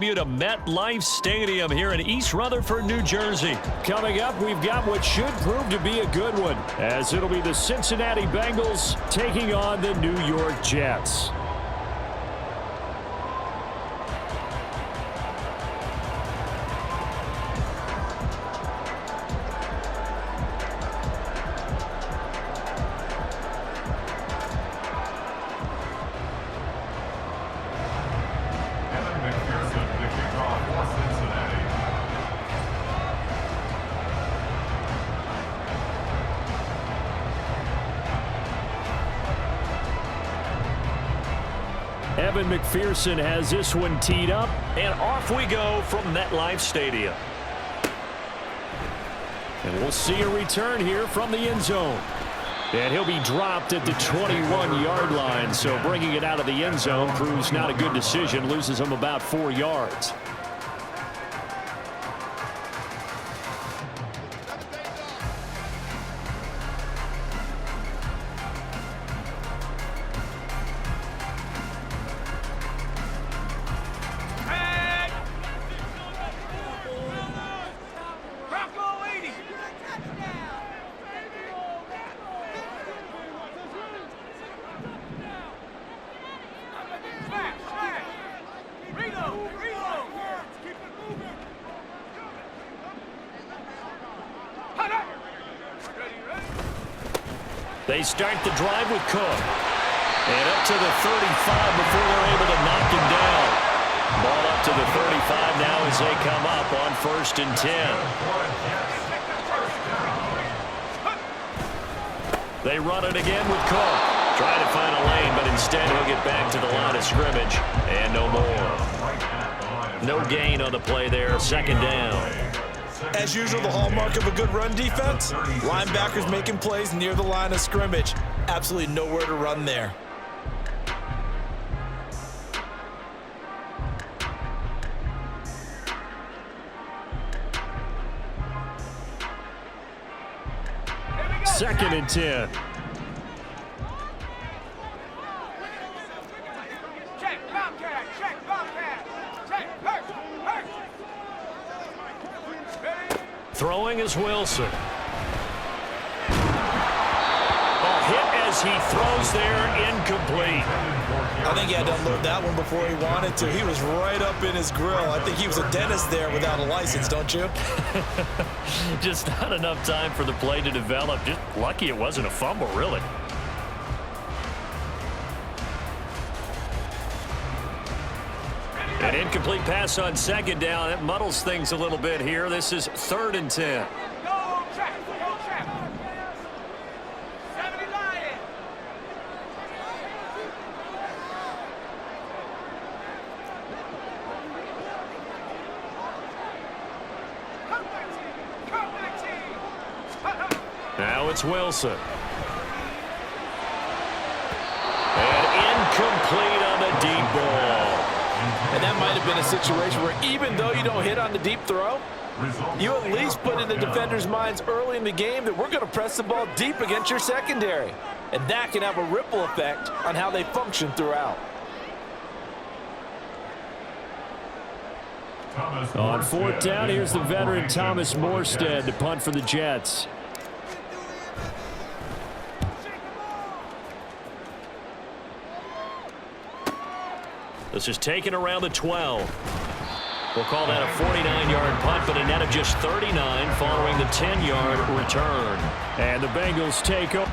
To MetLife Stadium here in East Rutherford, New Jersey. Coming up, we've got what should prove to be a good one, as it'll be the Cincinnati Bengals taking on the New York Jets. Evan McPherson has this one teed up. And off we go from MetLife Stadium. And we'll see a return here from the end zone. And he'll be dropped at the 21-yard line. So bringing it out of the end zone proves not a good decision. Loses him about 4 yards. They start the drive with Cook. And up to the 35 before they're able to knock him down. Ball up to the 35 now as they come up on 1st and 10. They run it again with Cook. Trying to find a lane, but instead he'll get back to the line of scrimmage. And no more. No gain on the play there. 2nd down. As usual, the hallmark of a good run defense, linebackers making plays near the line of scrimmage. Absolutely nowhere to run there. Second and 10. Throwing is Wilson. A hit as he throws there, incomplete. I think he had to unload that one before he wanted to. He was right up in his grill. I think he was a dentist there without a license, don't you? Just not enough time for the play to develop. Just lucky it wasn't a fumble, really. An incomplete pass on 2nd down. It muddles things a little bit here. This is 3rd and 10. Now it's Wilson. And incomplete on the deep ball. And that might have been a situation where even though you don't hit on the deep throw, you at least put in the defender's minds early in the game that we're going to press the ball deep against your secondary. And that can have a ripple effect on how they function throughout. On 4th down, here's the veteran Thomas Morstead to punt for the Jets. This is taken around the 12. We'll call that a 49-yard punt, but a net of just 39 following the 10-yard return. And the Bengals take up.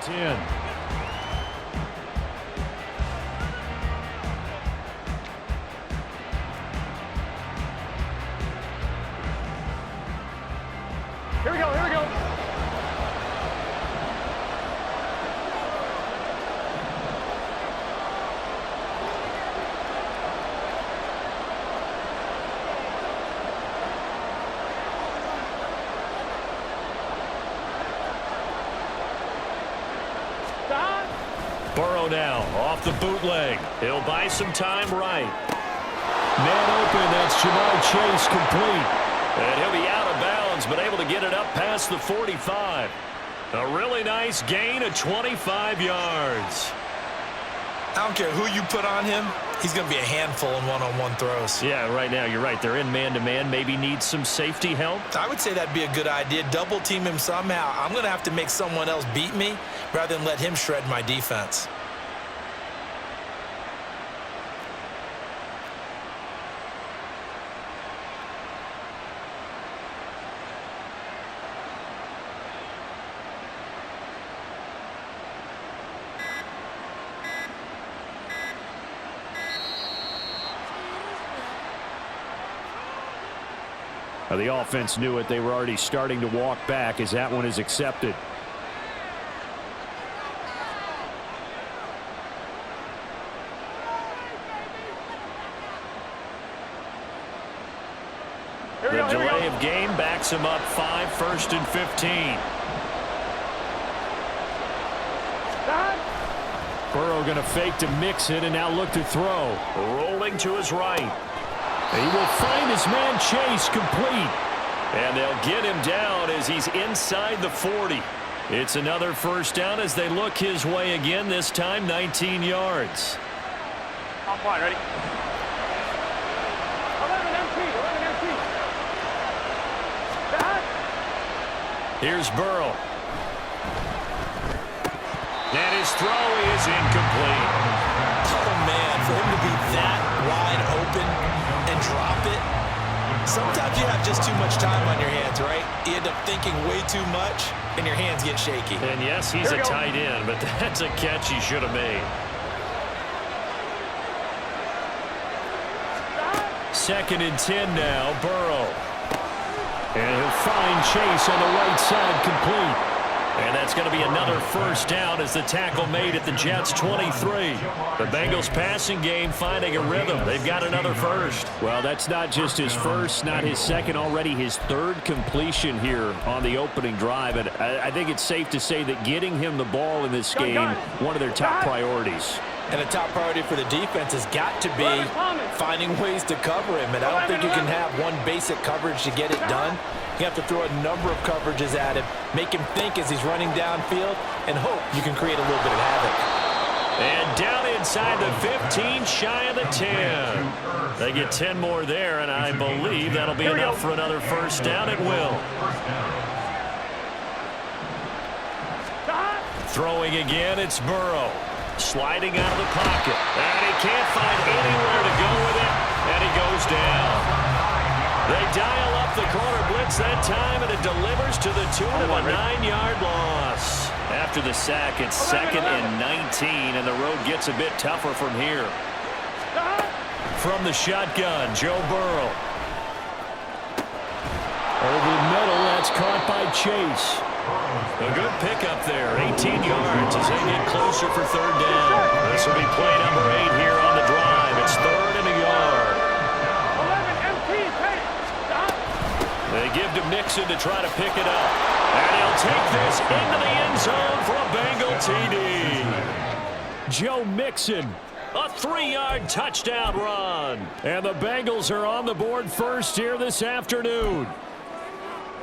In. Here we go, here we go. Burrow now off the bootleg. He'll buy some time right. Man open, that's Jamar Chase complete. And he'll be out of bounds, but able to get it up past the 45. A really nice gain of 25 yards. I don't care who you put on him. He's going to be a handful in one-on-one throws. Yeah, right now, you're right. They're in man-to-man. Maybe need some safety help. I would say that'd be a good idea. Double team him somehow. I'm going to have to make someone else beat me rather than let him shred my defense. The offense knew it. They were already starting to walk back as that one is accepted. The delay of game backs him up 5, 1st and 15. Burrow going to fake to mix it and now look to throw. Rolling to his right. He will find his man Chase complete. And they'll get him down as he's inside the 40. It's another first down as they look his way again, this time 19 yards. On point, ready? 11 empty. Here's Burrow. And his throw is incomplete. Oh, man, for him to be that wide open and drop it. Sometimes you have just too much time on your hands, right? You end up thinking way too much, and your hands get shaky. And yes, he's a tight end, but that's a catch he should have made. 2nd and 10 now, Burrow. And he'll find Chase on the right side complete. And that's going to be another first down as the tackle made at the Jets' 23. The Bengals passing game finding a rhythm. They've got another first. Well, that's not just his first, not his second, already his 3rd completion here on the opening drive. And I think it's safe to say that getting him the ball in this game, one of their top priorities. And a top priority for the defense has got to be finding ways to cover him. And I don't think you can have one basic coverage to get it done. You have to throw a number of coverages at him, make him think as he's running downfield, and hope you can create a little bit of havoc. And down inside the 15, shy of the 10. They get 10 more there, and I believe that'll be enough for another first down. It will. Throwing again, it's Burrow. Sliding out of the pocket. And he can't find anywhere to go with it, and he goes down. They dial up the corner blitz that time, and it delivers to the tune of a 9-yard loss. After the sack, it's 2nd and 19, and the road gets a bit tougher from here. From the shotgun, Joe Burrow. Over the middle, that's caught by Chase. A good pickup there, 18 yards as they get closer for 3rd down. This will be play number 8 here on the drive. It's 3rd and a yard. They give to Mixon to try to pick it up. And he'll take this into the end zone for a Bengal TD. Joe Mixon, a 3-yard touchdown run. And the Bengals are on the board first here this afternoon.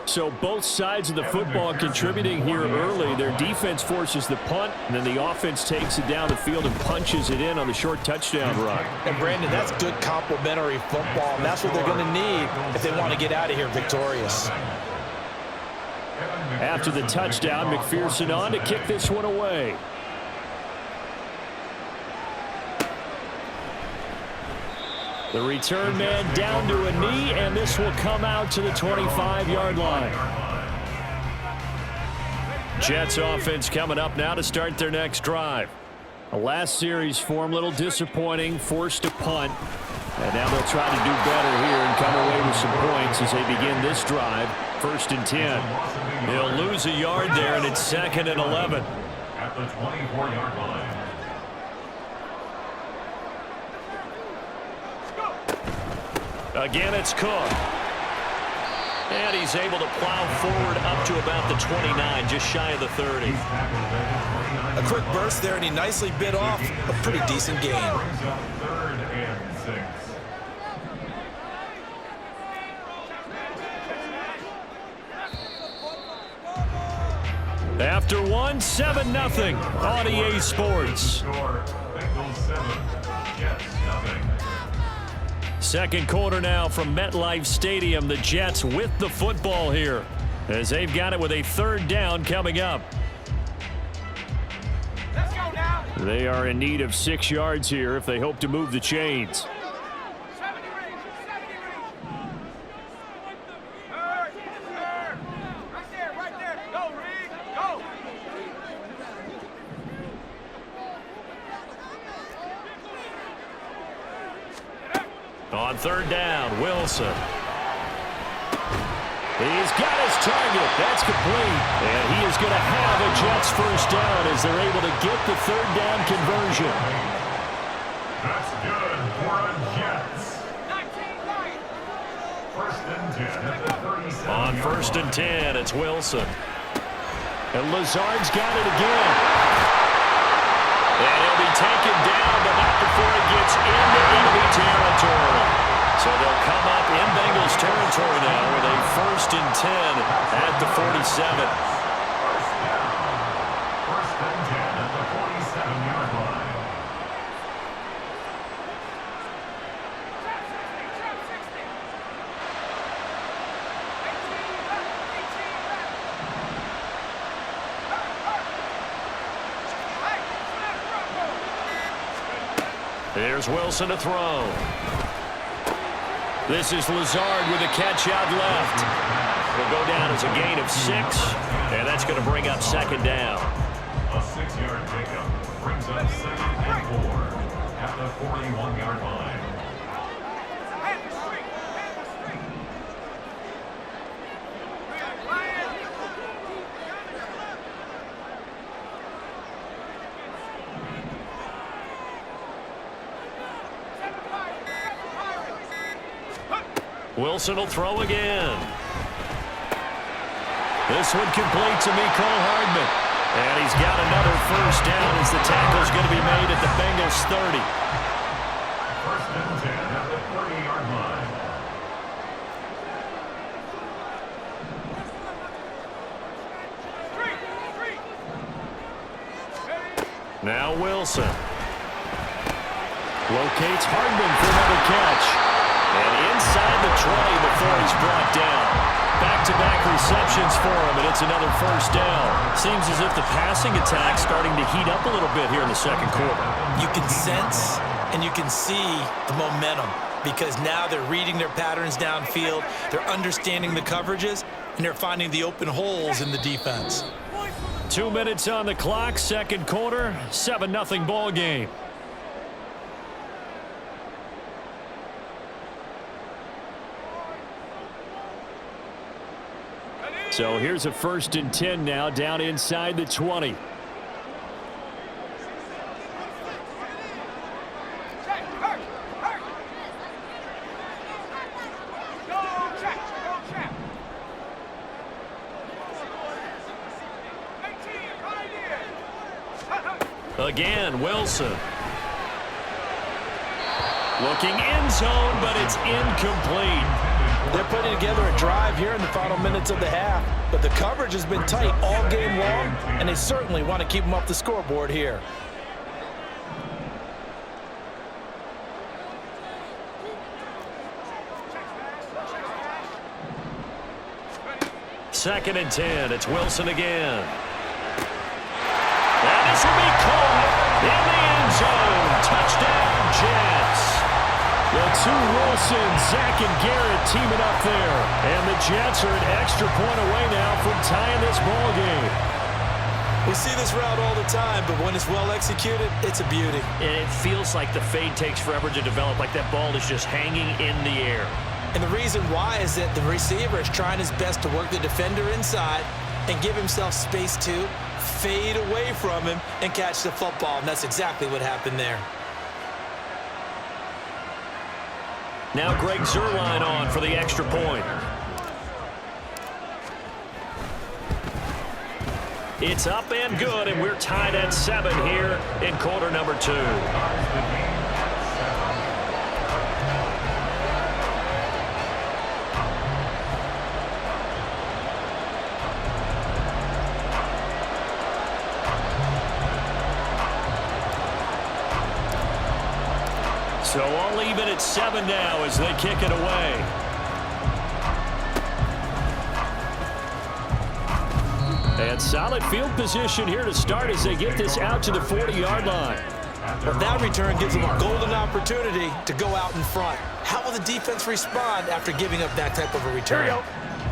So both sides of the football contributing here early. Their defense forces the punt, and then the offense takes it down the field and punches it in on the short touchdown run. And, Brandon, that's good complementary football, and that's what they're going to need if they want to get out of here victorious. After the touchdown, McPherson on to kick this one away. The return man down to a knee, and this will come out to the 25-yard line. Jets offense coming up now to start their next drive. The last series form a little disappointing, forced to punt. And now they'll try to do better here and come away with some points as they begin this drive. 1st and 10. They'll lose a yard there, and it's 2nd and 11. At the 24-yard line. Again, it's Cook. And he's able to plow forward up to about the 29, just shy of the 30. A quick burst there, and he nicely bit off a pretty decent gain. Brings up 3rd and 6. After one, 7-0 on EA Sports. Score, Bengals 7, Jets 0. Second quarter now from MetLife Stadium. The Jets with the football here as they've got it with a 3rd down coming up. Let's go now. They are in need of 6 yards here if they hope to move the chains. 70 range. 70 range. Third. Right there. Go, Reed. Go. On 3rd down, Wilson. He's got his target. That's complete. And he is going to have a Jets 1st down as they're able to get the 3rd down conversion. That's good for a Jets. 19-9. 1st and 10 at the 37. On 1st and 10, it's Wilson. And Lazard's got it again. And he'll be taken down, but not before he gets into enemy territory. So they'll come up in Bengals territory now with a 1st and 10 at the 47. 1st and 10 at the 47-yard line. There's Wilson to throw. This is Lazard with a catch out left. Will go down as a gain of 6, and that's going to bring up 2nd down. A 6-yard pickup brings up 2nd and 4 at the 41-yard line. Wilson will throw again. This one complete to Mecole Hardman. And he's got another 1st down as the tackle's going to be made at the Bengals 30. 1st and 10 at the 30-yard line. Now Wilson. Locates Hardman for another catch. And inside the 20 before he's brought down. Back-to-back receptions for him, and it's another 1st down. Seems as if the passing attack's starting to heat up a little bit here in the 2nd quarter. You can sense and you can see the momentum because now they're reading their patterns downfield, they're understanding the coverages, and they're finding the open holes in the defense. 2 minutes on the clock, 2nd quarter, 7-0 ball game. So here's a 1st and 10 now down inside the 20. Again, Wilson. Looking end zone, but it's incomplete. They're putting together a drive here in the final minutes of the half, but the coverage has been tight all game long, and they certainly want to keep them off the scoreboard here. Second and 10, it's Wilson again. And this will be caught in the end zone. Touchdown, Jets. The two Wilsons, Zach and Garrett teaming up there. And the Jets are an extra point away now from tying this ball game. We see this route all the time, but when it's well executed, it's a beauty. And it feels like the fade takes forever to develop, like that ball is just hanging in the air. And the reason why is that the receiver is trying his best to work the defender inside and give himself space to fade away from him and catch the football, and that's exactly what happened there. Now Greg Zuerlein on for the extra point. It's up and good, and we're tied at 7 here in quarter number 2. So all even at 7 now as they kick it away. And solid field position here to start as they get this out to the 40-yard line. Well, that return gives them a golden opportunity to go out in front. How will the defense respond after giving up that type of a return?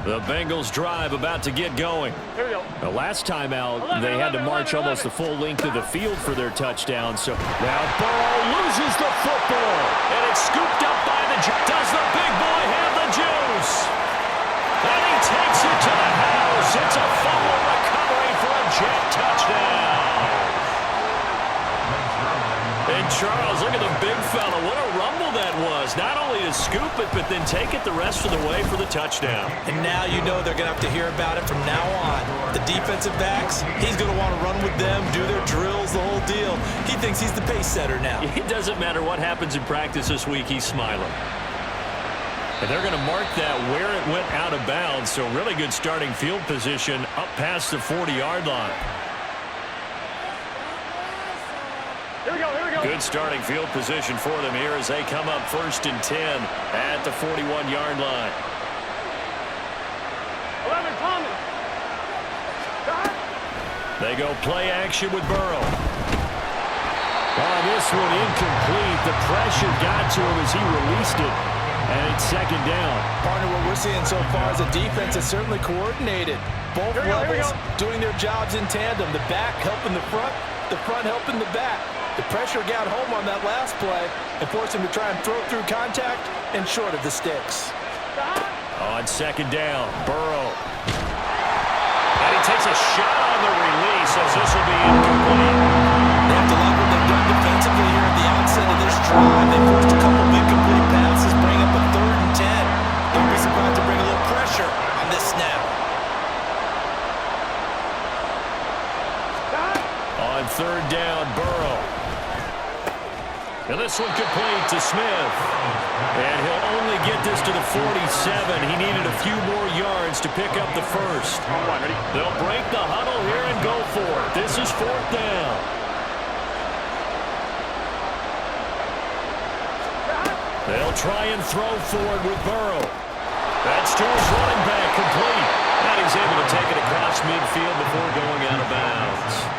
The Bengals drive about to get going. Here we go. The last time out, they had to march almost the full length of the field for their touchdown. So now Burrow loses the football, and it's scooped up by the Does the big boy have the juice? And he takes it to the house. It's a fumble recovery for a Jet touchdown. And Charles, look at the big fella. What a rumble that was. Not only to scoop it, but then take it the rest of the way for the touchdown. And now you know they're going to have to hear about it from now on. The defensive backs, he's going to want to run with them, do their drills, the whole deal. He thinks he's the pace setter now. It doesn't matter what happens in practice this week, he's smiling. And they're going to mark that where it went out of bounds. So really good starting field position up past the 40-yard line. Here we go, here we go. Good starting field position for them here as they come up 1st and 10 at the 41-yard line. 11, Thomas. They go play action with Burrow. Oh, this one incomplete. The pressure got to him as he released it. And it's 2nd down. Partner, what we're seeing so far is the defense is certainly coordinated. Both levels doing their jobs in tandem. The back helping the front helping the back. The pressure got home on that last play and forced him to try and throw through contact and short of the sticks. On 2nd down, Burrow. And he takes a shot on the release as this will be incomplete. They have to like what they've done defensively here at the outset of this drive. They forced a couple of incomplete passes, bring up a 3rd and 10. Don't be surprised to bring a little pressure on this snap. On 3rd down, Burrow. And this one complete to Smith. And he'll only get this to the 47. He needed a few more yards to pick up the first. They'll break the huddle here and go for it. This is 4th down. They'll try and throw forward with Burrow. That's to his running back, complete. And he's able to take it across midfield before going out of bounds.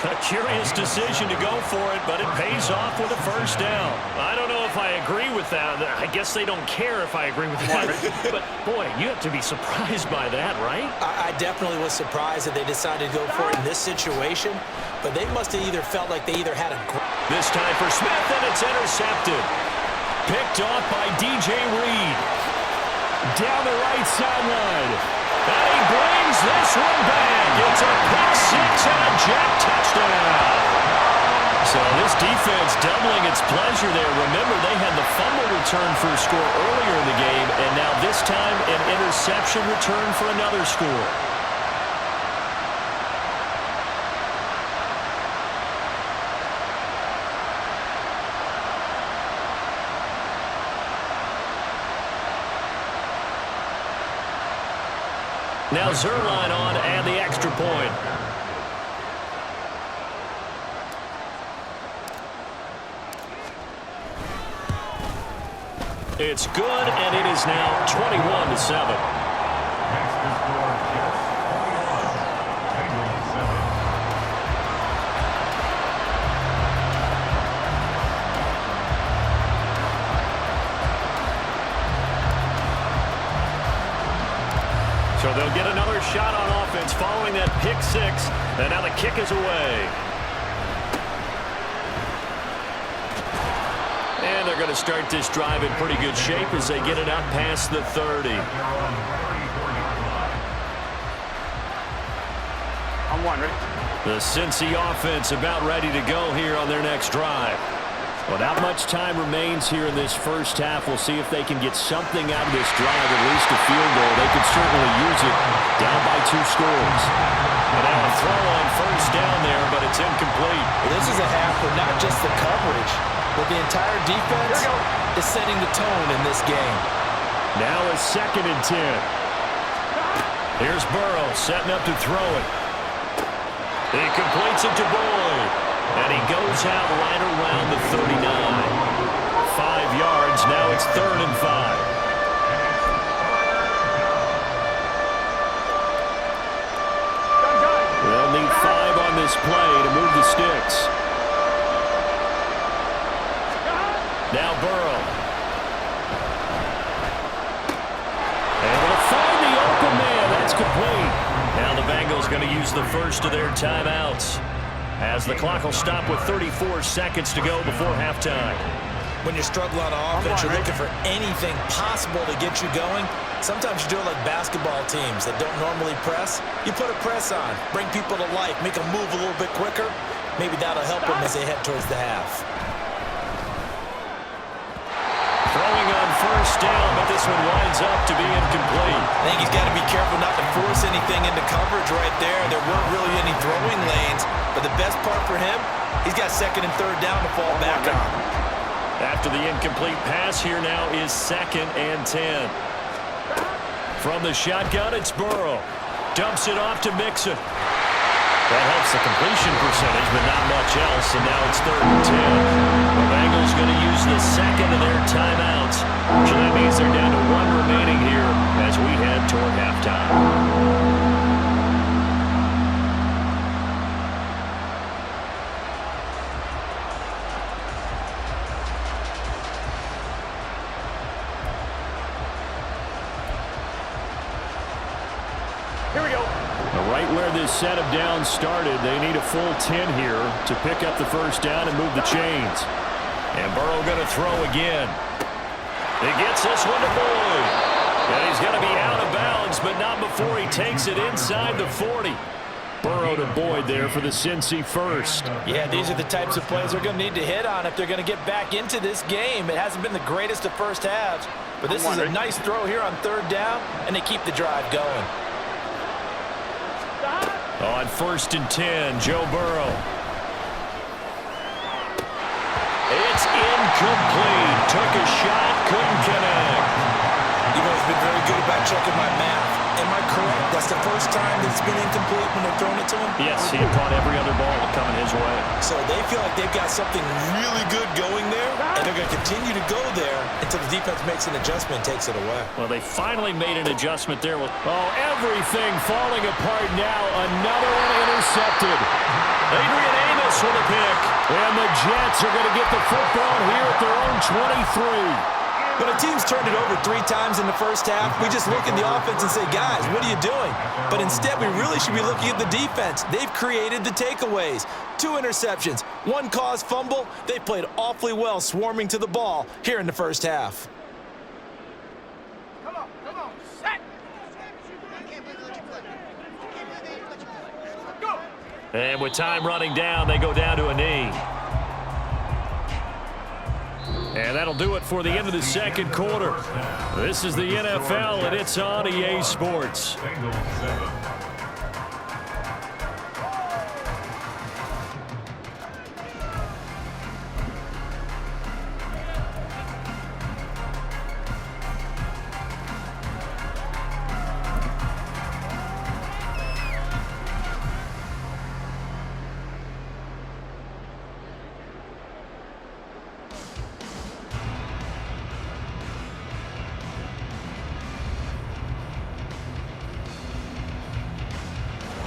A curious decision to go for it, but it pays off with a 1st down. I don't know if I agree with that. I guess they don't care if I agree with that. But, boy, you have to be surprised by that, right? I definitely was surprised that they decided to go for it in this situation, but they must have either felt like they either had a... This time for Smith, and it's intercepted. Picked off by DJ Reed. Down the right sideline. And he brings this one back. It's a pick-6 and a Jet touchdown. So this defense doubling its pleasure there. Remember, they had the fumble return for a score earlier in the game, and now this time an interception return for another score. Now Zuerlein on and the extra point. It's good, and it is now 21-7. So they'll get another shot on offense following that pick-6, and now the kick is away. And they're going to start this drive in pretty good shape as they get it out past the 30. On 1, ready? The Cincy offense about ready to go here on their next drive. Well, not much time remains here in this first half. We'll see if they can get something out of this drive, at least a field goal. They could certainly use it down by 2 scores. And now a throw It's incomplete. Well, this is a half where not just the coverage, but the entire defense is setting the tone in this game. Now a 2nd and 10. Here's Burrow setting up to throw it. He completes it to Boyd. And he goes out right around the 39. 5 yards. Now it's 3rd and 5. They'll need 5 on this play to move the sticks. Now Burrow. Able to find the open man. That's complete. Now the Bengals going to use the first of their timeouts, as the clock will stop with 34 seconds to go before halftime. When you're struggling on offense, you're looking for anything possible to get you going. Sometimes you do it like basketball teams that don't normally press. You put a press on, bring people to life, make them move a little bit quicker. Maybe that'll help them as they head towards the half. Throwing on first down, but this one winds up to be incomplete. I think he's got to be careful not to force anything into coverage right there. There weren't really any throwing lanes, but the best part for him, he's got 2nd and 3rd down to fall back on. After the incomplete pass, here now is 2nd and 10. From the shotgun, it's Burrow. Dumps it off to Mixon. That helps the completion percentage, but not much else, and now it's 3rd and 10. The Bengals going to use the 2nd of their timeouts. So that means they're down to 1 remaining here as we head toward halftime. Here we go. Right where this set of downs started, they need a full 10 here to pick up the first down and move the chains. And Burrow going to throw again. He gets this one to Boyd. And he's going to be out of bounds, but not before he takes it inside the 40. Burrow to Boyd there for the Cincy first. Yeah, these are the types of plays they're going to need to hit on if they're going to get back into this game. It hasn't been the greatest of first halves, but this is a nice throw here on 3rd down, and they keep the drive going. On 1st and 10, Joe Burrow. It's incomplete. Took a shot, couldn't connect. You've always been very good about checking my math. Am I correct? That's the first time that it's been incomplete when they're throwing it to him? Yes, he had caught every other ball coming his way. So they feel like they've got something really good going there, and they're going to continue to go there until the defense makes an adjustment and takes it away. Well, they finally made an adjustment there. Everything falling apart now. Another one intercepted. Adrian Amos with a pick. And the Jets are going to get the football here at their own 23. When a team's turned it over 3 times in the first half, we just look at the offense and say, guys, what are you doing? But instead, we really should be looking at the defense. They've created the takeaways. 2 interceptions, 1 caused fumble. They played awfully well swarming to the ball here in the first half. Come on, set. Go. And with time running down, they go down to a knee. And that'll do it for the end of the 2nd quarter. This is the NFL, and it's on EA Sports. Bengals 7.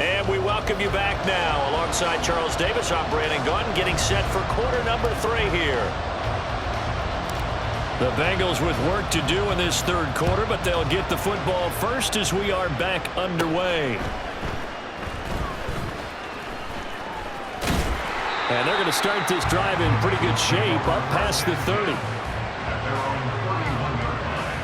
And we welcome you back now. Alongside Charles Davis, I'm Brandon Gaudin, getting set for quarter number 3 here. The Bengals with work to do in this 3rd quarter, but they'll get the football first as we are back underway. And they're going to start this drive in pretty good shape, up past the 30. At their own 31-yard line.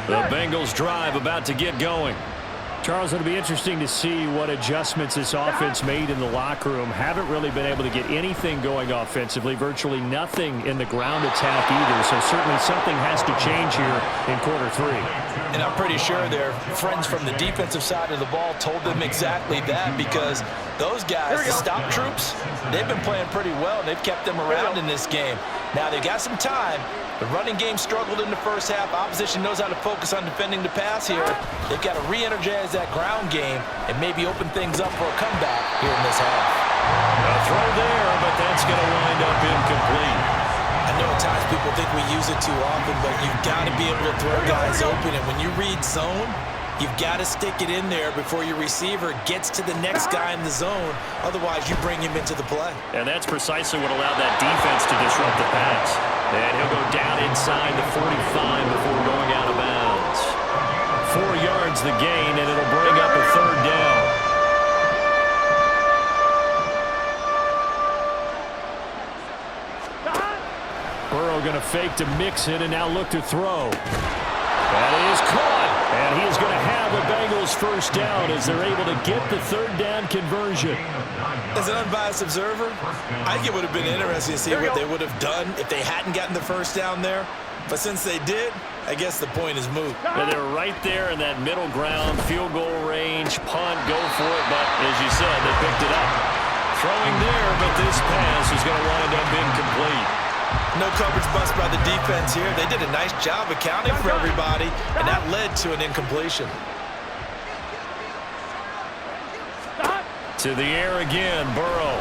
The Bengals drive about to get going. Charles, it'll be interesting to see what adjustments this offense made in the locker room. Haven't really been able to get anything going offensively, virtually nothing in the ground attack either. So certainly something has to change here in quarter 3. And I'm pretty sure their friends from the defensive side of the ball told them exactly that, because those guys, the stop troops, they've been playing pretty well, and they've kept them around in this game. Now, they've got some time. The running game struggled in the first half. Opposition knows how to focus on defending the pass here. They've got to re-energize that ground game and maybe open things up for a comeback here in this half. A throw there, but that's going to wind up incomplete. I know at times people think we use it too often, but you've got to be able to throw guys open. And when you read zone, you've got to stick it in there before your receiver gets to the next guy in the zone. Otherwise, you bring him into the play. And that's precisely what allowed that defense to disrupt the pass. And he'll go down inside the 45 before going out of bounds. 4 yards the gain, and it'll bring up a 3rd down. Burrow going to fake to Mixon and now look to throw. That is caught, and he is going to have the Bengals first down as they're able to get the 3rd down conversion. As an unbiased observer, I think it would have been interesting to see what they would have done if they hadn't gotten the first down there. But since they did, I guess the point is moot. Yeah, they're right there in that middle ground, field goal range, punt, go for it. But as you said, they picked it up. Throwing there, but this pass is going to wind up incomplete. No coverage bust by the defense here. They did a nice job accounting for everybody, and that led to an incompletion. To the air again, Burrow.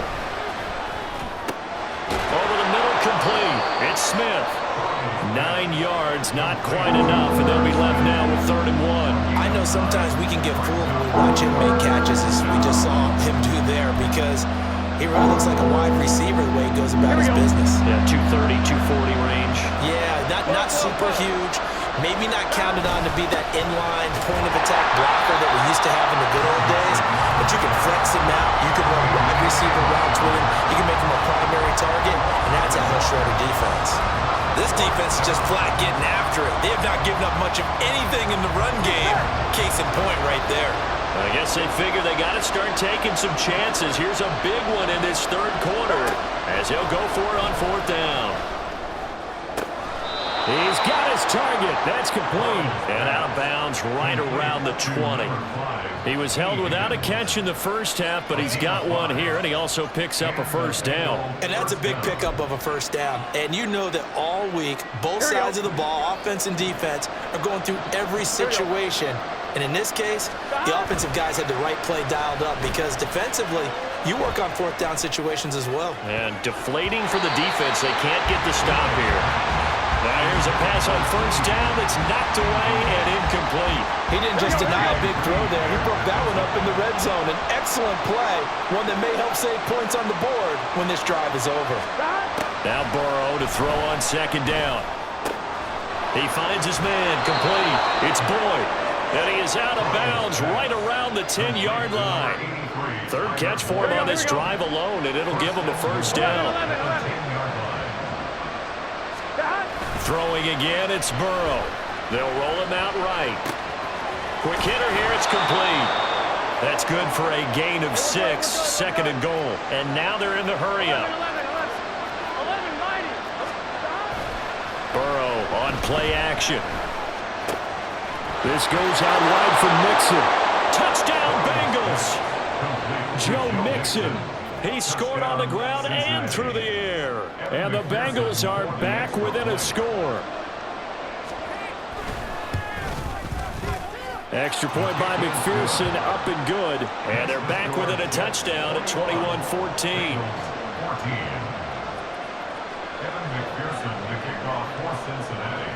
Over the middle, complete. It's Smith. 9 yards, not quite enough, and they'll be left now with 3rd and 1. I know sometimes we can get fooled when we watch him make catches, as we just saw him do there, because he really looks like a wide receiver the way he goes about his business. Yeah, 230, 240 range. Yeah, not super huge. Maybe not counted on to be that inline point-of-attack blocker that we used to have in the good old days, but you can flex him out. You can run wide receiver routes with him. You can make him a primary target, and that's how he'll shred a defense. This defense is just flat getting after it. They have not given up much of anything in the run game. Case in point right there. I guess they figure they got to start taking some chances. Here's a big one in this 3rd quarter as he'll go for it on 4th down. He's got his target. That's complete. And out of bounds right around the 20. He was held without a catch in the first half, but he's got one here, and he also picks up a 1st down. And that's a big pickup of a 1st down. And you know that all week, both sides of the ball, offense and defense, are going through every situation. And in this case, the offensive guys had the right play dialed up, because defensively, you work on 4th down situations as well. And deflating for the defense. They can't get the stop here. Now here's a pass on 1st down that's knocked away and incomplete. He didn't just deny a big throw there. He broke that one up in the red zone. An excellent play, one that may help save points on the board when this drive is over. Now Burrow to throw on 2nd down. He finds his man, complete. It's Boyd. And he is out of bounds right around the 10-yard line. 3rd catch for him on this drive alone, and it'll give him a 1st down. Throwing again, it's Burrow. They'll roll him out right. Quick hitter here, it's complete. That's good for a gain of 6, 2nd and goal. And now they're in the hurry-up. Burrow on play action. This goes out wide for Mixon. Touchdown, Bengals. Joe Mixon. He scored on the ground and through the air. And the Bengals are back within a score. Extra point by McPherson, up and good. And they're back within a touchdown at 21-14. Kevin McPherson, the kickoff for Cincinnati.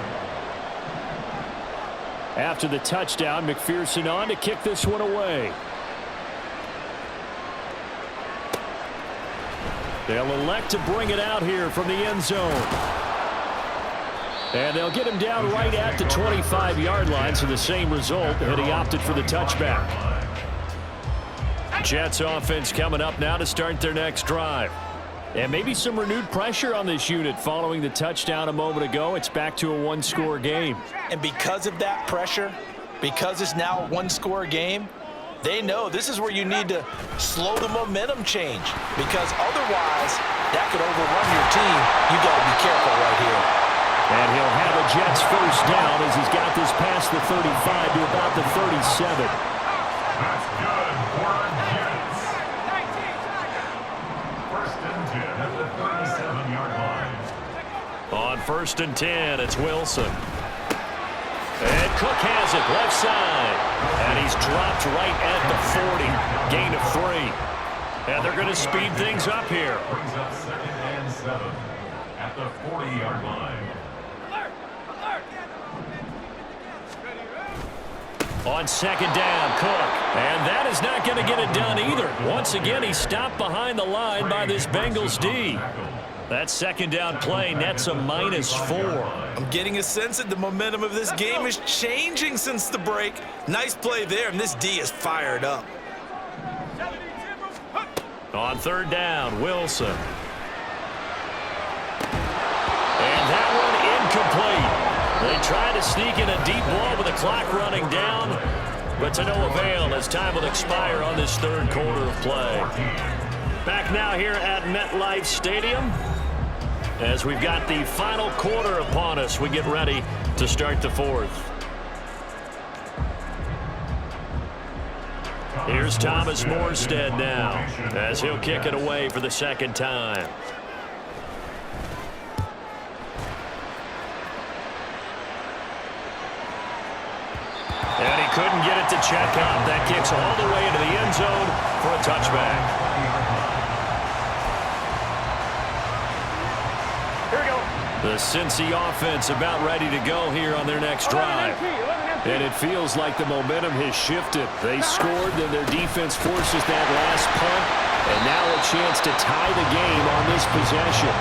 After the touchdown, McPherson on to kick this one away. They'll elect to bring it out here from the end zone. And they'll get him down right at the 25-yard line, so the same result, and he opted for the touchback. Jets offense coming up now to start their next drive. And maybe some renewed pressure on this unit following the touchdown a moment ago. It's back to a 1-score game. And because of that pressure, Because it's now a one-score game, they know this is where you need to slow the momentum change, because otherwise that could overrun your team. You got to be careful right here. And he'll have a Jets first down as he's got this past the 35 to about the 37. That's good for Jets. First and 10 at the 37-yard line. On first and 10, it's Wilson. And Cook has it left side. And he's dropped right at the 40. Gain of 3. And they're going to speed things up here. Brings up 2nd and 7 at the 40-yard line. On second down, Cook. And that is not going to get it done either. Once again, he's stopped behind the line by this Bengals D. That second down play nets a -4. I'm getting a sense that the momentum of this game is changing since the break. Nice play there, and this D is fired up. On third down, Wilson. And that one incomplete. They try to sneak in a deep ball with the clock running down, but to no avail as time will expire on this third quarter of play. Back now here at MetLife Stadium, as we've got the final quarter upon us, we get ready to start the fourth. Here's Thomas Morstead now, as he'll kick it away for the second time. And he couldn't get it to check out. That kicks all the way into the end zone for a touchback. Here we go. The Cincy offense about ready to go here on their next drive. And it feels like the momentum has shifted. They scored, then their defense forces that last punt. And now a chance to tie the game on this possession.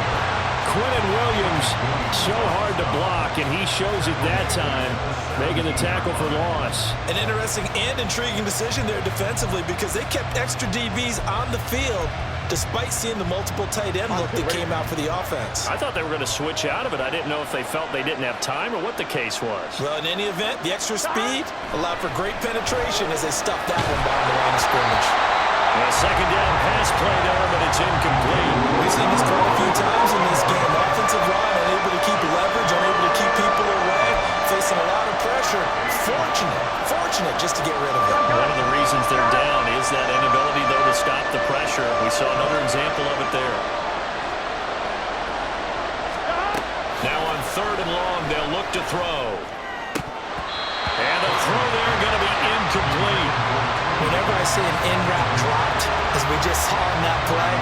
Quinnen Williams, so hard to block, and he shows it that time, making the tackle for loss. An interesting and intriguing decision there defensively, because they kept extra DBs on the field despite seeing the multiple tight end look that came out for the offense. I thought they were going to switch out of it. I didn't know if they felt they didn't have time or what the case was. Well, in any event, the extra speed allowed for great penetration as they stuffed that one behind the line of scrimmage. A second down pass play there, but it's incomplete. We've seen this quite a few times in this game. Offensive line unable to keep leverage, unable to keep people away, facing a lot of pressure. Fortunate just to get rid of it. One of the reasons they're down is that inability, though, to stop the pressure. We saw another example of it there. Now on third and long, they'll look to throw. And the throw there going to be incomplete. Whenever I see an in-route dropped, as we just saw in that play,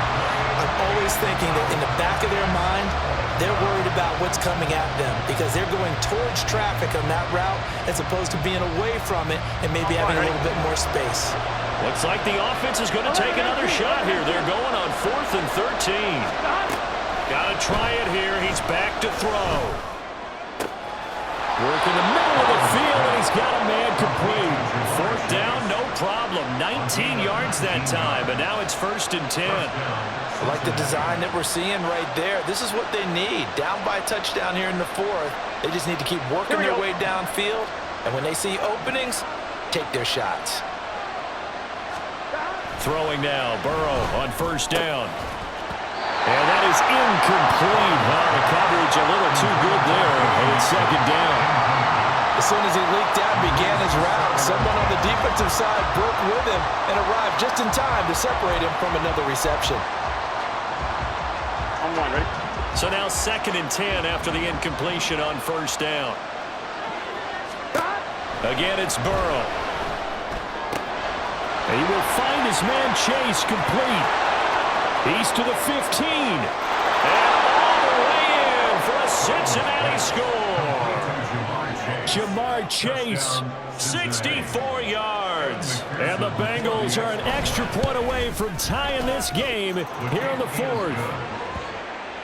I'm always thinking that in the back of their mind, they're worried about what's coming at them because they're going towards traffic on that route as opposed to being away from it and maybe having a little bit more space. Looks like the offense is going to take another shot here. They're going on 4th and 13. Got to try it here. He's back to throw. Work in the middle of the field, and he's got a man complete. 4th down, no problem. 19 yards that time, but now it's 1st and 10. I like the design that we're seeing right there. This is what they need. Down by a touchdown here in the 4th. They just need to keep working their way downfield, and when they see openings, take their shots. Throwing now, Burrow on 1st down. And that is incomplete. Well, the coverage a little too good there, and it's 2nd down. As soon as he leaked out and began his route, someone on the defensive side broke with him and arrived just in time to separate him from another reception. On one, ready? So now 2nd and 10 after the incompletion on 1st down. Again, it's Burrow. And he will find his man Chase complete. He's to the 15. And all the way in for a Cincinnati score. Jamar Chase, 64 yards. And the Bengals are an extra point away from tying this game here in the 4th.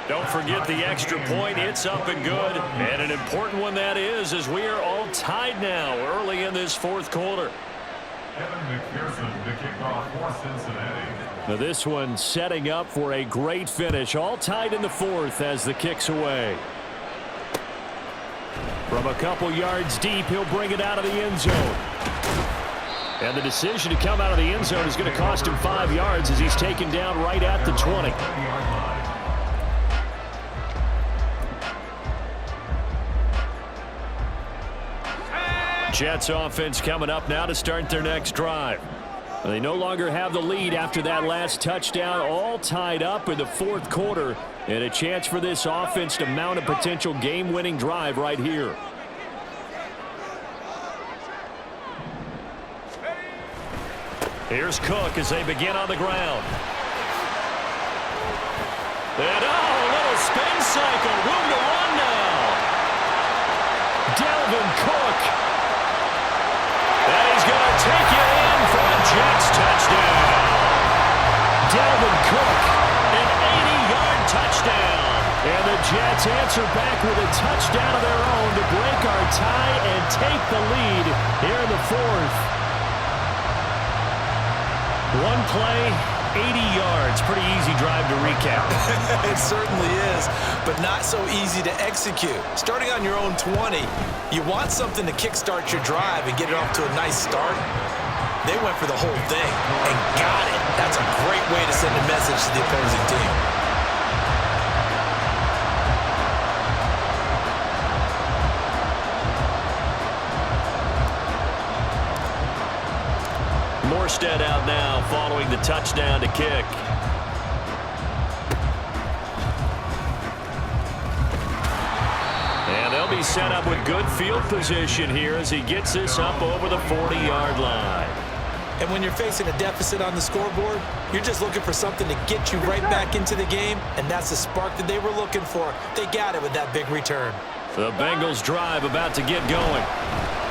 Don't forget the extra point. It's up and good. And an important one that is, as we are all tied now early in this 4th quarter. Evan McPherson to kick off for Cincinnati. Now this one setting up for a great finish. All tied in the 4th as the kick's away. From a couple yards deep, he'll bring it out of the end zone. And the decision to come out of the end zone is going to cost him 5 yards as he's taken down right at the 20. Jets offense coming up now to start their next drive. They no longer have the lead after that last touchdown, all tied up in the fourth quarter, and a chance for this offense to mount a potential game-winning drive right here. Here's Cook as they begin on the ground. And a little spin cycle, room to run now. Dalvin Cook. And he's going to take it in for a Jets touchdown. Dalvin Cook, an 80-yard touchdown. And the Jets answer back with a touchdown of their own to break our tie and take the lead here in the fourth. One play, 80 yards. Pretty easy drive to recap. It certainly is, but not so easy to execute. Starting on your own 20, you want something to kickstart your drive and get it off to a nice start. They went for the whole thing and got it. That's a great way to send a message to the opposing team. Morstead out now following the touchdown to kick. And they'll be set up with good field position here as he gets this up over the 40-yard line. And when you're facing a deficit on the scoreboard, you're just looking for something to get you right back into the game, and that's the spark that they were looking for. They got it with that big return. The Bengals drive about to get going.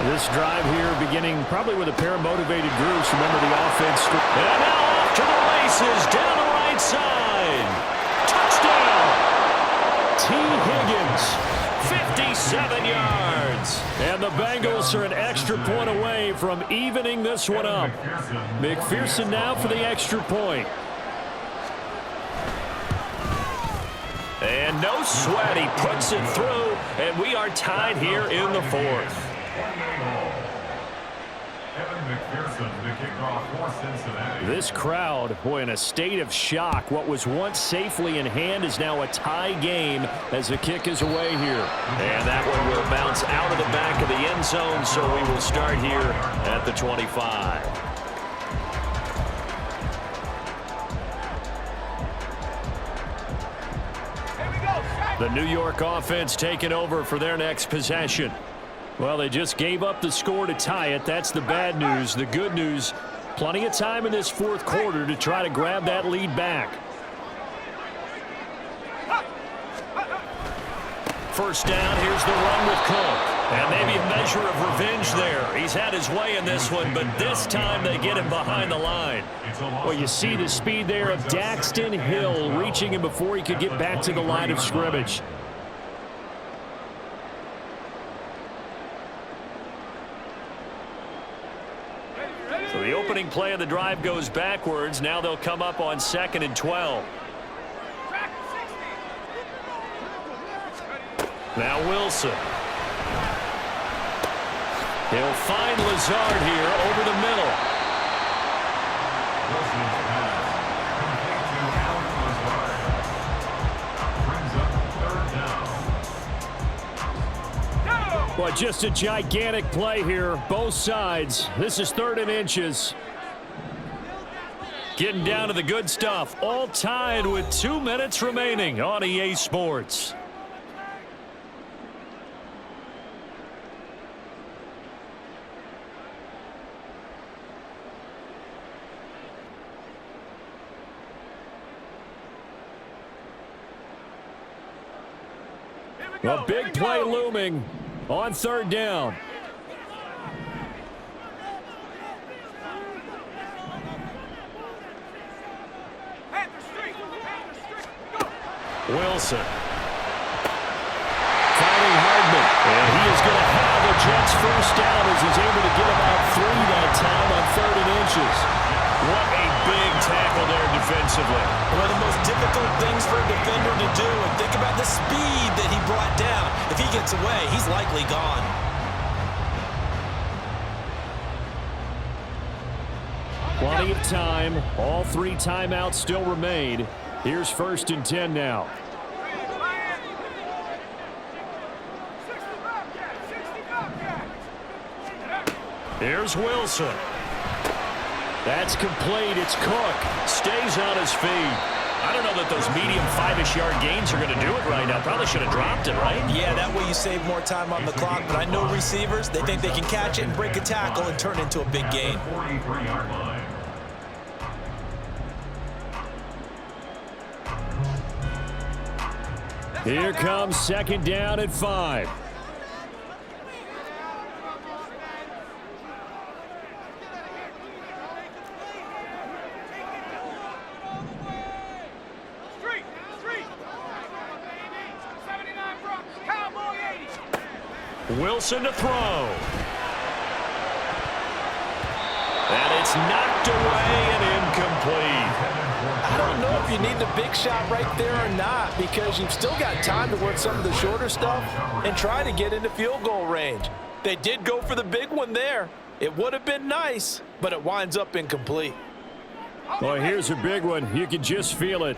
This drive here beginning probably with a pair of motivated groups. Remember the offense. And now off to the races down the right side. Touchdown. T. Higgins, 57 yards. And the Bengals are an extra point away from evening this one up. McPherson now for the extra point. And no sweat, he puts it through, and we are tied here in the fourth. This crowd, boy, in a state of shock. What was once safely in hand is now a tie game as the kick is away here. And that one will bounce out of the back of the end zone, so we will start here at the 25. The New York offense taking over for their next possession. Well, they just gave up the score to tie it. That's the bad news. The good news, plenty of time in this fourth quarter to try to grab that lead back. First down, here's the run with Cook. And maybe a measure of revenge there. He's had his way in this one, but this time they get him behind the line. Well, you see the speed there of Daxton Hill reaching him before he could get back to the line of scrimmage. So the opening play of the drive goes backwards. Now they'll come up on 2nd and 12. Now Wilson. He'll find Lazard here over the middle. Well, just a gigantic play here, both sides. This is 3rd and inches. Getting down to the good stuff. All tied with 2 minutes remaining on EA Sports. A big play looming on 3rd down. Wilson. Finding Hardman. And he is going to have the Jets first down as he's able to get about 3 that time on 3rd and inches. What a big tackle there defensively. One of the most difficult difficult things for a defender to do. And think about the speed that he brought down. If he gets away, he's likely gone. Plenty of time. All 3 timeouts still remain. Here's 1st and 10 now. Here's Wilson. That's complete. It's Cook. Stays on his feet. I don't know that those medium 5-ish yard gains are going to do it right now. Probably should have dropped it, right? Yeah, that way you save more time on the clock. But I know receivers, they think they can catch it and break a tackle and turn it into a big gain. 43-yard line. Here comes 2nd down at 5. Wilson to throw. And it's knocked away and incomplete. I don't know if you need the big shot right there or not, because you've still got time to work some of the shorter stuff and try to get into field goal range. They did go for the big one there. It would have been nice, but it winds up incomplete. Well, here's a big one. You can just feel it.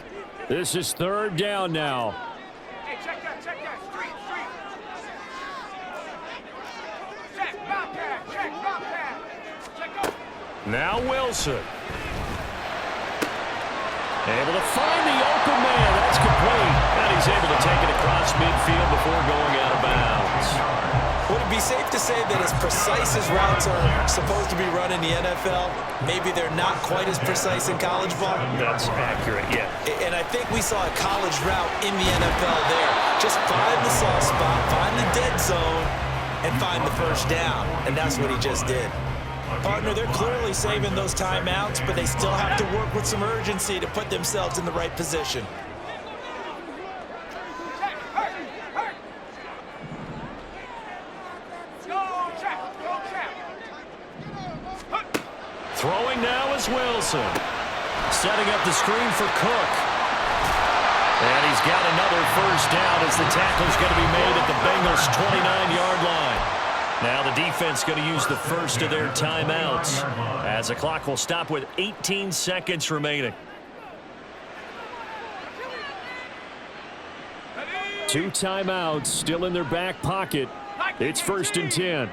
This is 3rd down now. Hey, check that, street. Check, bobcat. Check up. Now Wilson. Able to find the open man. That's complete. And he's able to take it across midfield before going out of bounds. Would it be safe to say that as precise as routes are supposed to be run in the NFL, maybe they're not quite as precise in college ball? That's accurate, yeah. And I think we saw a college route in the NFL there. Just find the soft spot, find the dead zone, and find the 1st down. And that's what he just did. Partner, they're clearly saving those timeouts, but they still have to work with some urgency to put themselves in the right position. Throwing now is Wilson. Setting up the screen for Cook. And he's got another 1st down as the tackle's going to be made at the Bengals' 29-yard line. Now the defense going to use the first of their timeouts as the clock will stop with 18 seconds remaining. 2 timeouts still in their back pocket. It's 1st and 10.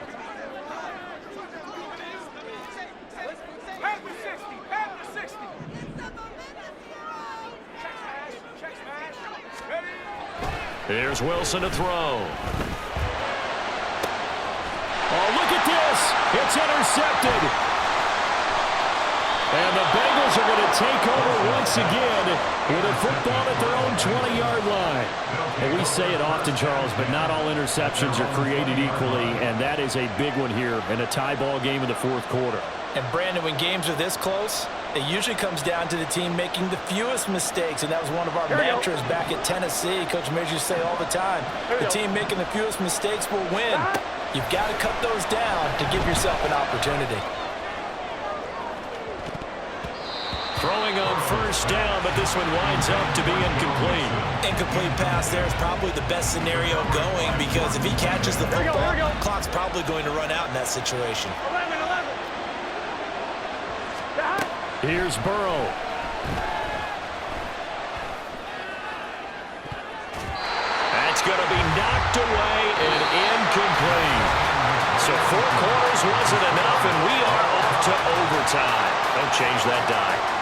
Here's Wilson to throw. Oh, look at this. It's intercepted. And the Bengals are going to take over once again with a football at their own 20-yard line. And we say it often, Charles, but not all interceptions are created equally, and that is a big one here in a tie ball game in the 4th quarter. And, Brandon, when games are this close, it usually comes down to the team making the fewest mistakes, and that was one of our mantras back at Tennessee. Coach Mears used to say all the time, the team making the fewest mistakes will win. You've got to cut those down to give yourself an opportunity. Throwing on 1st down, but this one winds up to be incomplete. Incomplete pass there is probably the best scenario going, because if he catches the football, clock's probably going to run out in that situation. 11. Here's Burrow. That's going to be knocked away and incomplete. So 4 quarters wasn't enough, and we are off to overtime. Don't change that dime.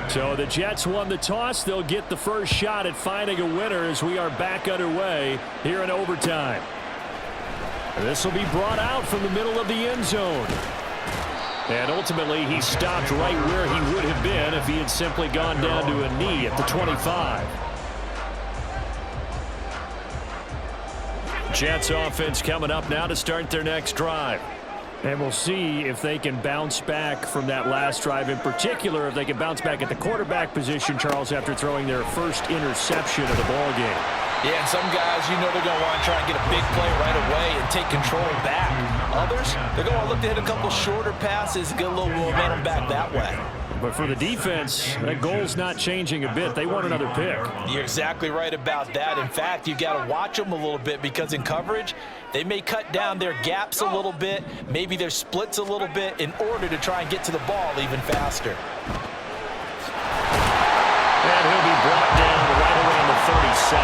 So the Jets won the toss. They'll get the first shot at finding a winner as we are back underway here in overtime. This will be brought out from the middle of the end zone. And ultimately, he stopped right where he would have been if he had simply gone down to a knee at the 25. Jets offense coming up now to start their next drive. And we'll see if they can bounce back from that last drive. In particular, if they can bounce back at the quarterback position, Charles, after throwing their first interception of the ball game. Yeah, and some guys, you know they're going to want to try and get a big play right away and take control back. Others, they're going to look to hit a couple shorter passes and get a little momentum back that way. But for the defense, that goal's not changing a bit. They want another pick. You're exactly right about that. In fact, you got to watch them a little bit because in coverage, they may cut down their gaps a little bit, maybe their splits a little bit in order to try and get to the ball even faster. And he'll be brought down right around the 37.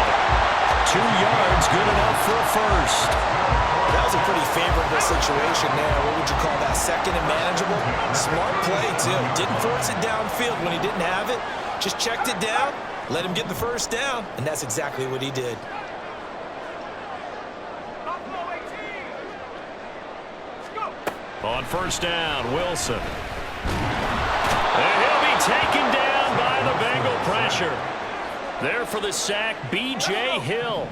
2 yards, good enough for a first. That was a pretty favorable situation there. What would you call that? Second and manageable? Smart play, too. Didn't force it downfield when he didn't have it. Just checked it down, let him get the first down, and that's exactly what he did. Buffalo 18. Let's go. On first down, Wilson. And he'll be taken down by the Bengal pressure. There for the sack, B.J. Hill.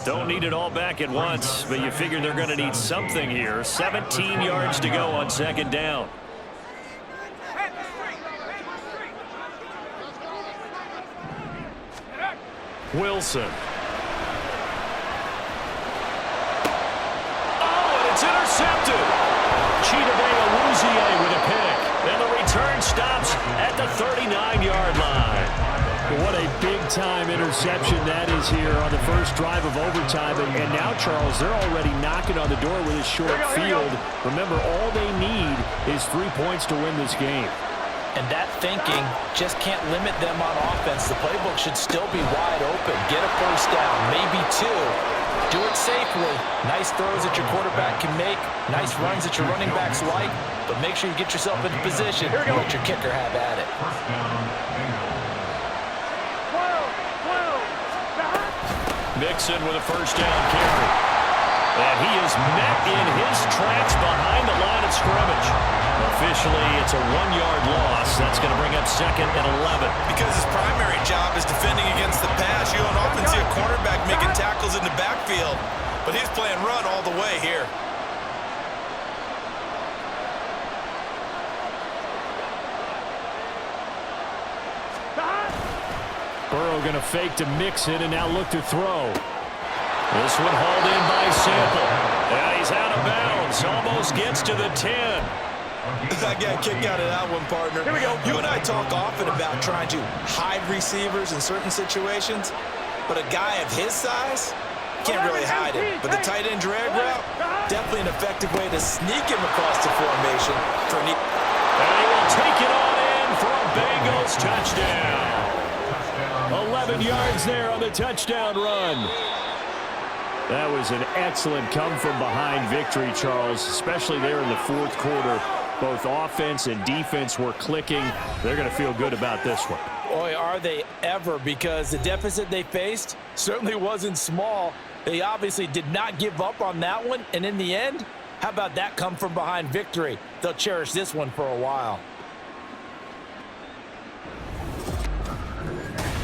Don't need it all back at once, but you figure they're going to need something here. 17 yards to go on second down. Head the street. Head the street. Wilson. Oh, and it's intercepted. Chidobe Awuzie with a pick. And the return stops at the 39-yard line. What a big-time interception that is here on the first drive of overtime. And now, Charles, they're already knocking on the door with a short field. Remember, all they need is 3 points to win this game. And that thinking just can't limit them on offense. The playbook should still be wide open. Get a first down, maybe 2. Do it safely. Nice throws that your quarterback can make. Nice runs that your running backs like. But make sure you get yourself into position and let your kicker have at it. Mixon with a first down carry. And he is met in his tracks behind the line of scrimmage. Officially, it's a 1-yard loss. That's going to bring up second and 11. Because his primary job is defending against the pass. You don't often see a cornerback making tackles in the backfield. But he's playing run all the way here. Burrow going to fake to Mixon and now look to throw. This one hauled in by Sample. Yeah, he's out of bounds. Almost gets to the 10. I got a kick out of that one, partner. Here we go. You and I talk often about trying to hide receivers in certain situations, but a guy of his size can't really hide him. But the tight end drag route, definitely an effective way to sneak him across the formation. And he will take it on in for a Bengals touchdown. 11 yards there on the touchdown run. That was an excellent come-from-behind victory, Charles, especially there in the fourth quarter. Both offense and defense were clicking. They're going to feel good about this one. Boy, are they ever, because the deficit they faced certainly wasn't small. They obviously did not give up on that one, and in the end, how about that come-from-behind victory? They'll cherish this one for a while.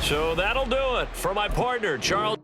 So that'll do it for my partner, Charles.